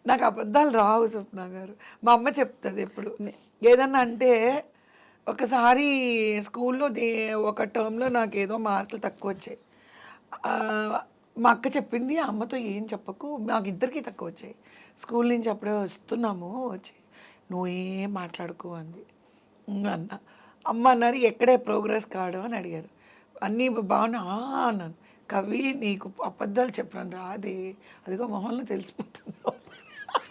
నాకు అబద్ధాలు రావు స్వప్న గారు. మా అమ్మ చెప్తుంది ఎప్పుడు. ఏదన్నా అంటే ఒకసారి స్కూల్లో ఒక టర్మ్‌లో నాకేదో మార్కులు తక్కువొచ్చాయి. మా అక్క చెప్పింది, "అమ్మతో ఏం చెప్పకు. మాకిద్దరికీ తక్కువొచ్చాయి. స్కూల్ నుంచి అప్పుడే వస్తున్నాము వచ్చి. నువ్వేం మాట్లాడకు" అంది. అన్నా. అమ్మ అన్నారు, "ఎక్కడే ప్రోగ్రెస్ కార్డు" అని అడిగారు. "అన్నీ బాగున్నా" అన్నాను. "కవి నీకు అబద్ధాలు చెప్పడం రాదే. అదిగో మొహంలో తెలిసిపోతుంది."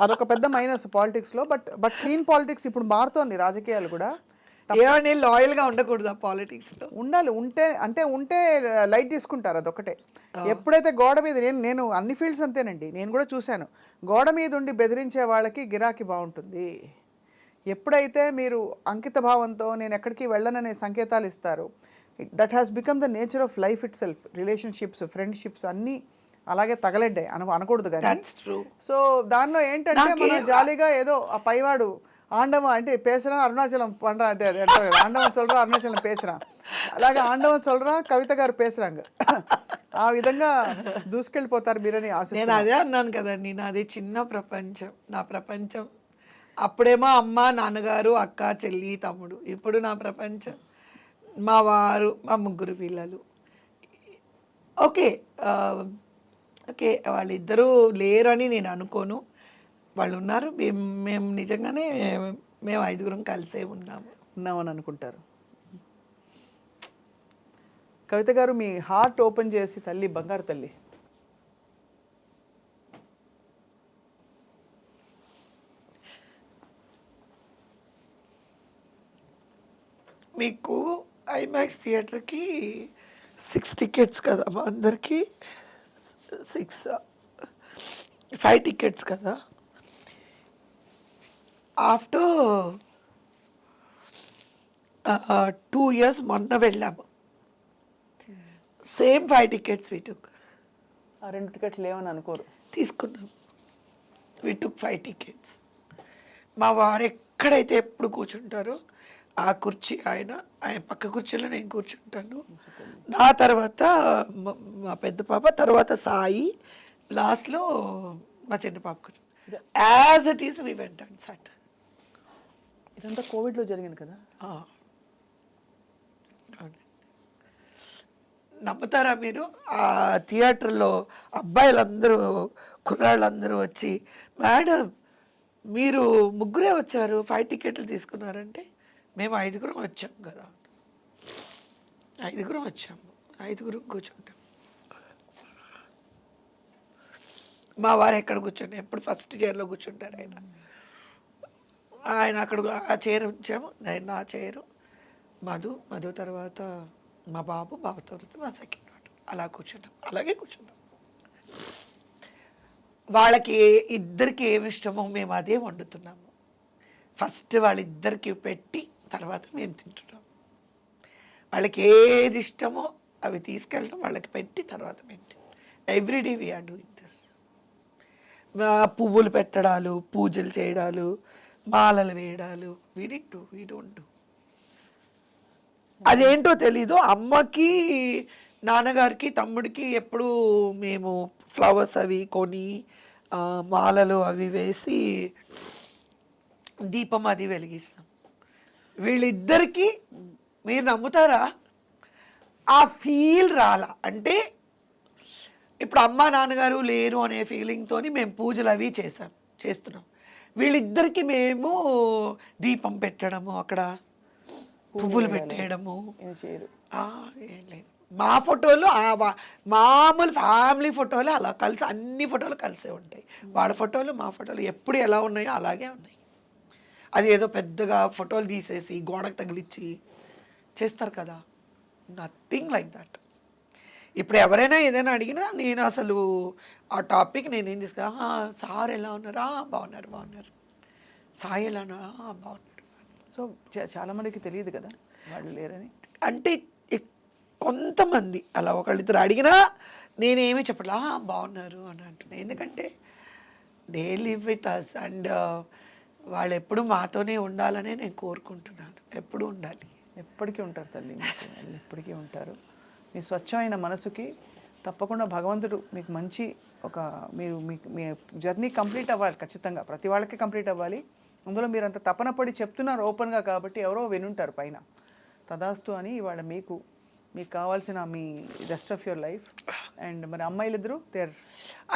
అదొక పెద్ద మైనస్ పాలిటిక్స్లో. బట్ బట్ క్లీన్ పాలిటిక్స్ ఇప్పుడు మారుతోంది రాజకీయాలు కూడా. ఏమని లాయల్‌గా ఉండకూడదా పాలిటిక్స్‌లో? ఉండాలి. ఉంటే లైట్ తీసుకుంటారు, అదొకటే. ఎప్పుడైతే గోడ మీద నేను అన్ని ఫీల్డ్స్ అంతేనండి, నేను కూడా చూశాను. గోడ మీద ఉండి బెదిరించే వాళ్ళకి గిరాకీ బాగుంటుంది. ఎప్పుడైతే మీరు అంకిత భావంతో నేను ఎక్కడికి వెళ్ళననే సంకేతాలు ఇస్తారు, that has become the nature of life it self. Relationships, friendships అన్నీ అలాగే తగలడ్డాయి అనకూడదు కానీ. That's true. సో దానిలో ఏంటంటే మనం జాలీగా ఏదో ఆ పైవాడు ఆండవం అంటే పేసరా అరుణాచలం పండ్రా అంటే అది అంటారు కదా, ఆండవం చొల్రా అరుణాచలం పేసరా, అలాగే ఆండవం చొల్రా కవిత గారు పేసరాంగ. ఆ విధంగా దూసుకెళ్ళిపోతారు మీరని నేను ఆశిస్తున్నాను. అదే అన్నాను కదండి, నాది చిన్న ప్రపంచం. నా ప్రపంచం అప్పుడేమో అమ్మ, నాన్నగారు, అక్క, చెల్లి, తమ్ముడు. ఇప్పుడు నా ప్రపంచం మా వారు, మా ముగ్గురు పిల్లలు. ఓకే. ఓకే, వాళ్ళిద్దరూ లేరని నేను అనుకోను. వాళ్ళు ఉన్నారు. మేము నిజంగానే మేము ఐదుగురం కలిసే ఉన్నాము. ఉన్నామని అనుకుంటారు. కవిత గారు, మీ హార్ట్ ఓపెన్ చేసి తల్లి, బంగారు తల్లి. మీకు ఐమాక్స్ థియేటర్కి 6 టికెట్స్ కదా మా అందరికి. 5 టికెట్స్ కదా. ఆఫ్టర్ 2 ఇయర్స్ మొన్న వెళ్ళాము. సేమ్ 5 టికెట్స్ ఆ 2 టికెట్లు లేవని అనుకోరు. తీసుకున్నాం. వి టుక్ 5 టికెట్స్. మా వారు ఎక్కడైతే ఎప్పుడు కూర్చుంటారో ఆ కుర్చీ ఆయన పక్క కుర్చీలో నేను కూర్చుంటాను. నా తర్వాత మా పెద్ద పాప, తర్వాత సాయి, లాస్ట్లో మా చిన్న పాప కూర్చుంది. As it is we went and sat. ఇదంతా కోవిడ్లో జరిగింది కదా. నమ్ముతారా మీరు? ఆ థియేటర్లో అబ్బాయిలందరూ, కుర్రాళ్ళందరూ వచ్చి, "మేడం మీరు ముగ్గురే వచ్చారు, 5 టికెట్లు తీసుకున్నారంటే," మేము 5గురం వచ్చాం కదా. 5గురం వచ్చాము, 5గురం కూర్చుంటాం. మా వారు ఎక్కడ కూర్చుంటారు, ఎప్పుడు ఫస్ట్ చైర్లో కూర్చుంటారు ఆయన. ఆయన అక్కడ ఆ చైర్ ఉంచాము, నేను నా చైరు, మధు తర్వాత మా బాబు తర్వాత మా సెకండ్ డాటర్. అలా కూర్చున్నాం, అలాగే కూర్చున్నాం. వాళ్ళకి ఇద్దరికి ఏమి ఇష్టమో మేము అదే వండుతున్నాము. ఫస్ట్ వాళ్ళిద్దరికి పెట్టి తర్వాత మేము తింటున్నాం. వాళ్ళకి ఏది ఇష్టమో అవి తీసుకెళ్ళడం, వాళ్ళకి పెట్టి తర్వాత మేము ఎవ్రీడే వీఆర్ డూయింగ్ దిస్. పువ్వులు పెట్టడాలు, పూజలు చేయడాలు, మాలలు వేయడాలు, వీ డోంట్ డూ. అదేంటో తెలీదు. అమ్మకి, నాన్నగారికి, తమ్ముడికి ఎప్పుడు మేము ఫ్లవర్స్ అవి కొని, మాలలు అవి వేసి దీపం అది వెలిగిస్తాం. వీళ్ళిద్దరికీ మీరు నమ్ముతారా, ఆ ఫీల్ రాలా. అంటే ఇప్పుడు అమ్మ నాన్నగారు లేరు అనే ఫీలింగ్తో మేము పూజలు అవి చేస్తున్నాం. వీళ్ళిద్దరికీ మేము దీపం పెట్టడము, అక్కడ పువ్వులు పెట్టేయడము ఏం లేదు. మా ఫోటోలు మామూలు ఫ్యామిలీ ఫోటోలు అలా కలిసి, అన్ని ఫోటోలు కలిసే ఉంటాయి. వాళ్ళ ఫోటోలు మా ఫోటోలు ఎప్పుడు ఎలా ఉన్నాయో అలాగే ఉన్నాయి. అది ఏదో పెద్దగా ఫోటోలు తీసేసి గోడకు తగిలిచ్చి చేస్తారు కదా, నథింగ్ లైక్ దట్. ఇప్పుడు ఎవరైనా ఏదైనా అడిగినా నేను అసలు ఆ టాపిక్ నేనేం తీసుకున్నా, సార్ ఎలా ఉన్నారా, బాగున్నారు, సాయి ఎలా ఉన్నారా, బాగున్నారు. సో చాలామందికి తెలియదు కదా వాళ్ళు లేరని. అంటే కొంతమంది అలా ఒకళ్ళిద్దరు అడిగినా నేనేమి చెప్పట్లా, బాగున్నారు అని అంటున్నాను. ఎందుకంటే they live with us and వాళ్ళు ఎప్పుడు మాతోనే ఉండాలనే నేను కోరుకుంటున్నాను. ఎప్పుడు ఉండాలి. ఎప్పటికీ ఉంటారు తల్లి, వాళ్ళు ఎప్పటికీ ఉంటారు. మీ స్వచ్ఛమైన మనసుకి తప్పకుండా భగవంతుడు మీకు మంచి ఒక మీరు మీ జర్నీ కంప్లీట్ అవ్వాలి ఖచ్చితంగా, ప్రతి వాళ్ళకి కంప్లీట్ అవ్వాలి. అందులో మీరు అంత తపన పడి చెప్తున్నారు ఓపెన్గా కాబట్టి ఎవరో వినుంటారు పైన. తదాస్తు అని ఇవాళ మీకు కావాల్సిన మీ rest of your life. And మరి అమ్మాయిలిద్దరూ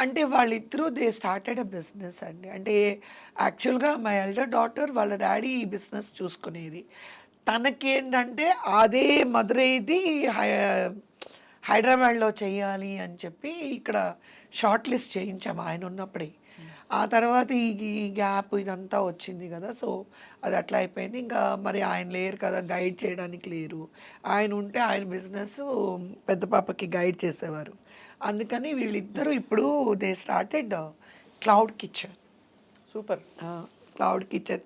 అంటే వాళ్ళిద్దరూ దే స్టార్టెడ్ అ బిజినెస్ అండి. అంటే యాక్చువల్గా మై ఎల్డర్ డాటర్ వాళ్ళ డాడీ ఈ బిజినెస్ చూసుకునేది. తనకేంటంటే అదే మదురైది హైదరాబాద్లో చేయాలి అని చెప్పి ఇక్కడ షార్ట్ లిస్ట్ చేయించాము ఆయన ఉన్నప్పుడే. ఆ తర్వాత ఈ గ్యాప్ ఇదంతా వచ్చింది కదా, సో అది అట్లా అయిపోయింది. ఇంకా మరి ఆయన లేరు కదా, గైడ్ చేయడానికి లేరు. ఆయన ఉంటే ఆయన బిజినెస్ పెద్ద పాపకి గైడ్ చేసేవారు. అందుకని వీళ్ళిద్దరూ ఇప్పుడు they started cloud kitchen. Super. Cloud kitchen.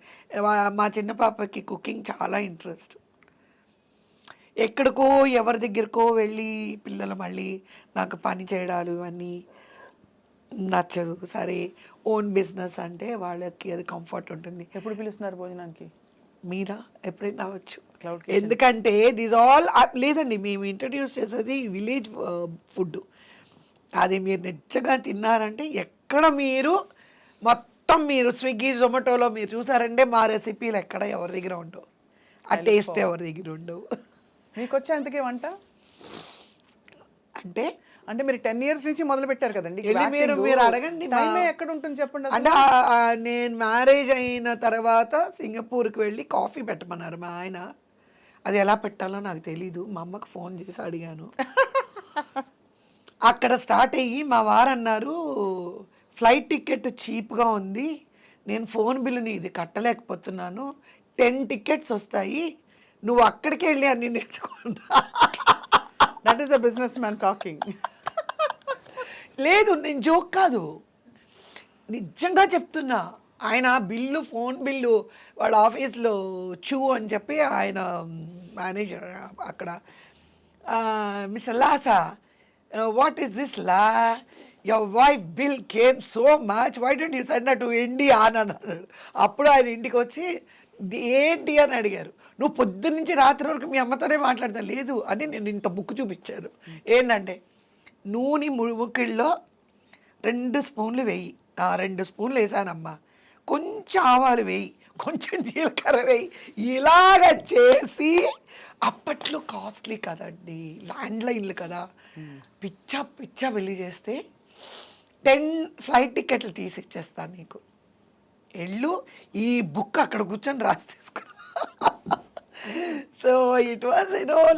మా చిన్న పాపకి కుకింగ్ చాలా ఇంట్రెస్ట్. ఎక్కడికో ఎవరి దగ్గరకో వెళ్ళి పిల్లలు మళ్ళీ నాకు పని చేయడాలు ఇవన్నీ నచ్చదు. సరే ఓన్ బిజినెస్ అంటే వాళ్ళకి అది కంఫర్ట్ ఉంటుంది. ఎప్పుడు పిలుస్తున్నారు భోజనానికి? మీరా ఎప్పుడైనా రావచ్చు. క్లౌడ్ ఎందుకంటే దీస్ ఆల్ లేదండి, మేము ఇంట్రడ్యూస్ చేసేది విలేజ్ ఫుడ్. అది మీరు నిజంగా తిన్నారంటే ఎక్కడ మీరు మొత్తం మీరు స్విగ్గీ జొమాటోలో మీరు చూసారంటే మా రెసిపీలు ఎక్కడ ఎవరి దగ్గర ఉండవు, ఆ టేస్ట్ ఎవరి దగ్గర ఉండవు. మీకు వచ్చే అంతకే వంట అంటే మీరు 10 years నుంచి మొదలు పెట్టారు కదండి. మీరు అడగండి టైమే ఎక్కడ ఉంటుంది చెప్పండి. అంటే నేను మ్యారేజ్ అయిన తర్వాత సింగపూర్కి వెళ్ళి కాఫీ పెట్టమన్నారు మా ఆయన. అది ఎలా పెట్టాలో నాకు తెలీదు. మా అమ్మకు ఫోన్ చేసి అడిగాను. అక్కడ స్టార్ట్ అయ్యి మా వారు అన్నారు, ఫ్లైట్ టికెట్ చీప్గా ఉంది, నేను ఫోన్ బిల్లుని ఇది కట్టలేకపోతున్నాను, 10 tickets వస్తాయి, నువ్వు అక్కడికి వెళ్ళి అన్ని నేర్చుకున్నా. That is a business man talking. లేదు, నేను జోక్ కాదు, నిజంగా చెప్తున్నా. ఆయన బిల్లు, ఫోన్ బిల్లు వాళ్ళ ఆఫీస్లో చూ అని చెప్పి ఆయన మేనేజర్ అక్కడ, మిస్టర్ లాసా, వాట్ ఈస్ దిస్ లా, your wife bill came so much, why don't you send to India అని అన్నాడు. అప్పుడు ఆయన ఇంటికి వచ్చి ఏంటి అని అడిగారు. నువ్వు పొద్దున్న నుంచి రాత్రి వరకు మీ అమ్మతోనే మాట్లాడతా. లేదు అని నేను ఇంత బుక్ చూపించాను. ఏంటంటే నూనె ముకిళ్ళలో 2 స్పూన్లు వేయి, 2 స్పూన్లు వేసానమ్మా, కొంచెం ఆవాలు వేయి, కొంచెం జీలకర్ర వేయి, ఇలాగ చేసి, అప్పట్లో కాస్ట్లీ కదండి, ల్యాండ్లైన్లు కదా, పిచ్చా వెళ్ళి చేస్తే 10 ఫ్లైట్ టికెట్లు తీసి ఇచ్చేస్తాను నీకు, ఎళ్ళు ఈ బుక్ అక్కడ కూర్చొని రాసి తీసుకురా. So it was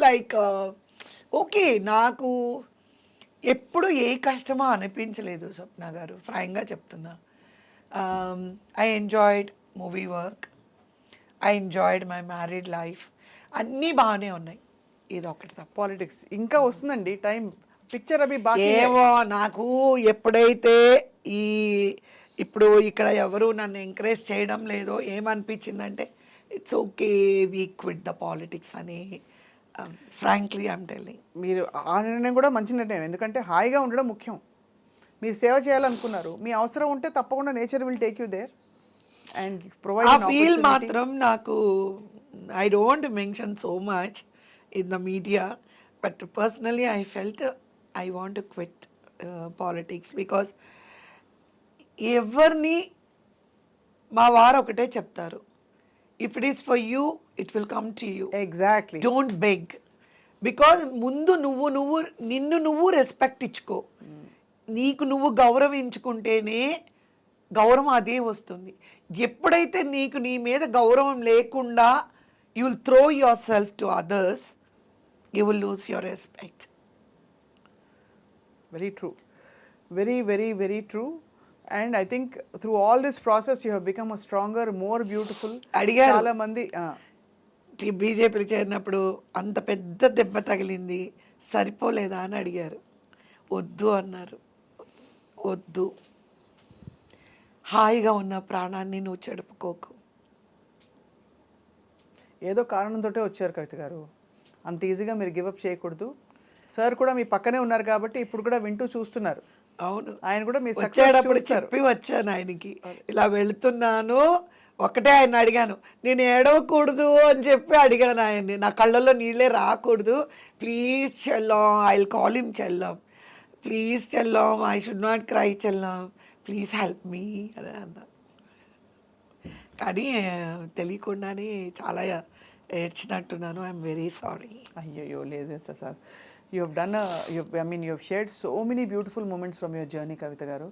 like okay. నాకు ఎప్పుడు ఏ కష్టమో అనిపించలేదు స్వప్న గారు, ఫ్రాంక్గా చెప్తున్నా. I enjoyed movie work, I enjoyed my married life, అన్నీ బాగానే ఉన్నాయి. ఇది ఒకటి తప్ప. పాలిటిక్స్ ఇంకా వస్తుందండి టైం, పిక్చర్ అవి బాగా ఏమో నాకు ఎప్పుడైతే ఇప్పుడు ఇక్కడ ఎవరు నన్ను ఎంకరేజ్ చేయడం లేదో ఏమనిపించిందంటే, it's okay we quit the politics అని. Frankly I'm telling. మీరు ఆ నిర్ణయం కూడా మంచి నిర్ణయం, ఎందుకంటే హాయిగా ఉండడం ముఖ్యం. మీరు సేవ చేయాలనుకున్నారు, మీ అవసరం ఉంటే తప్పకుండా nature will take you there and provide. ఆ ఫీల్ మాత్రం నాకు, I don't mention so much in the media, but personally I felt I want to quit politics. Because ఎవరిని మా వారు ఒకటే చెప్తారు, if it is for you it will come to you. Exactly. Don't beg. Because ముందు నిన్ను నువ్వు respect ఇచ్చుకో, నీకు నువ్వు గౌరవించుకుంటేనే గౌరవం అదే వస్తుంది. ఎప్పుడైతే నీకు నీ మీద గౌరవం లేకుండా you will throw your self to others, you will lose your respect. Very true, very very very true. And I think through all this process you have become a stronger, more beautiful. అడిగారు చాలా మంది బీజేపీలో చేరినప్పుడు అంత పెద్ద దెబ్బ తగిలింది, సరిపోలేదా అని అడిగారు. వద్దు అన్నారు. వద్దు, హాయిగా ఉన్న ప్రాణాన్ని నువ్వు చెడుపుకోకు. ఏదో కారణంతో వచ్చారు కవిత గారు, అంత ఈజీగా మీరు గివప్ చేయకూడదు. సార్ కూడా మీ పక్కనే ఉన్నారు కాబట్టి ఇప్పుడు కూడా వింటూ చూస్తున్నారు. అవును, ఆయన కూడా మీ వచ్చేటప్పుడు చెప్పి వచ్చాను ఆయనకి, ఇలా వెళుతున్నాను. ఒకటే ఆయన అడిగాను, నేను ఏడవకూడదు అని చెప్పి అడిగాను ఆయన్ని, నా కళ్ళల్లో నీళ్ళే రాకూడదు, ప్లీజ్ చెల్లం, ఐ విల్ కాల్ హిమ్ చెల్లం, ప్లీజ్ చెల్లం, ఐ షుడ్ నాట్ క్రై చెల్లం, ప్లీజ్ హెల్ప్ మీ అని అన్నా. కానీ తెలియకుండానే చాలా ఏడ్చినట్టున్నాను. I'm very sorry. అయ్యయ్యో లేదు sir, you have done, I mean you have shared so many beautiful moments from your journey Kavitha గారు.